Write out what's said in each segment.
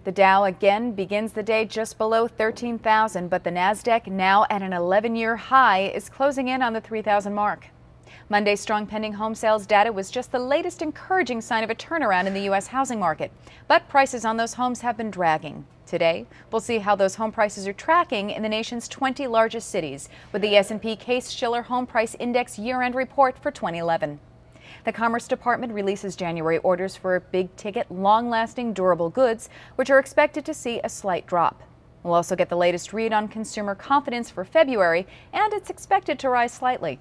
The Dow again begins the day just below 13,000, but the Nasdaq, now at an 11-year high, is closing in on the 3,000 mark. Monday's strong pending home sales data was just the latest encouraging sign of a turnaround in the U.S. housing market, but prices on those homes have been dragging. Today, we'll see how those home prices are tracking in the nation's 20 largest cities with the S&P Case-Shiller Home Price Index year-end report for 2011. The Commerce Department releases January orders for big-ticket, long-lasting, durable goods, which are expected to see a slight drop. We'll also get the latest read on consumer confidence for February, and it's expected to rise slightly.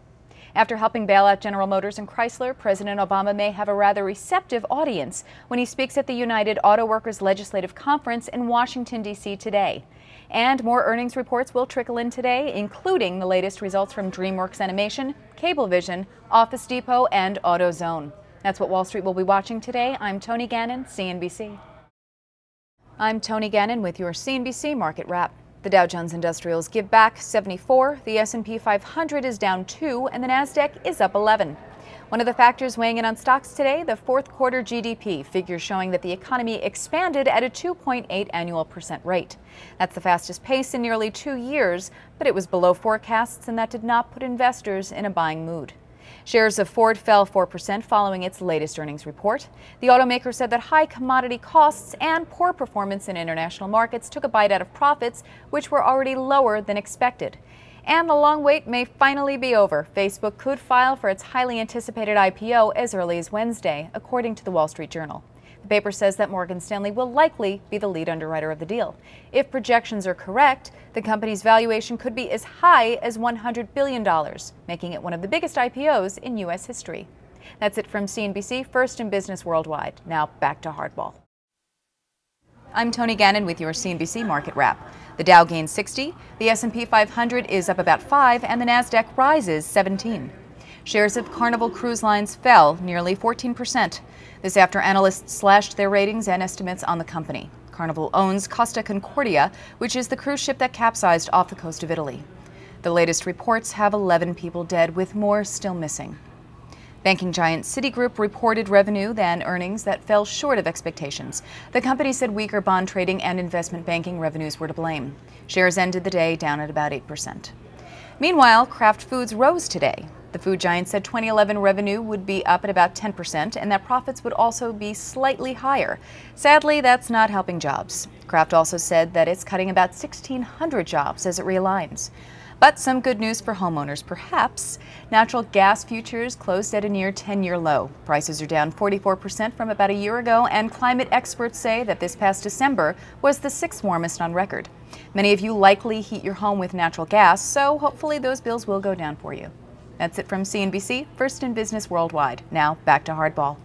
After helping bail out General Motors and Chrysler, President Obama may have a rather receptive audience when he speaks at the United Auto Workers Legislative Conference in Washington, D.C. today. And more earnings reports will trickle in today, including the latest results from DreamWorks Animation, Cablevision, Office Depot, and AutoZone. That's what Wall Street will be watching today. I'm Toni Gannon, CNBC. I'm Toni Gannon with your CNBC Market Wrap. The Dow Jones Industrials give back 74, the S&P 500 is down 2, and the Nasdaq is up 11. One of the factors weighing in on stocks today, the fourth quarter GDP, figures showing that the economy expanded at a 2.8% annual rate. That's the fastest pace in nearly 2 years, but it was below forecasts, and that did not put investors in a buying mood. Shares of Ford fell 4% following its latest earnings report. The automaker said that high commodity costs and poor performance in international markets took a bite out of profits, which were already lower than expected. And the long wait may finally be over. Facebook could file for its highly anticipated IPO as early as Wednesday, according to the Wall Street Journal. The paper says that Morgan Stanley will likely be the lead underwriter of the deal. If projections are correct, the company's valuation could be as high as $100 billion, making it one of the biggest IPOs in U.S. history. That's it from CNBC, First in Business Worldwide. Now back to Hardball. I'm Toni Gannon with your CNBC Market Wrap. The Dow gains 60, the S&P 500 is up about 5, and the Nasdaq rises 17. Shares of Carnival Cruise Lines fell nearly 14%. This after analysts slashed their ratings and estimates on the company. Carnival owns Costa Concordia, which is the cruise ship that capsized off the coast of Italy. The latest reports have 11 people dead, with more still missing. Banking giant Citigroup reported revenue and earnings that fell short of expectations. The company said weaker bond trading and investment banking revenues were to blame. Shares ended the day down at about 8%. Meanwhile, Kraft Foods rose today. The food giant said 2011 revenue would be up at about 10% and that profits would also be slightly higher. Sadly, that's not helping jobs. Kraft also said that it's cutting about 1,600 jobs as it realigns. But some good news for homeowners, perhaps. Natural gas futures closed at a near 10-year low. Prices are down 44% from about a year ago, and climate experts say that this past December was the 6th warmest on record. Many of you likely heat your home with natural gas, so hopefully those bills will go down for you. That's it from CNBC, First in Business Worldwide. Now back to Hardball.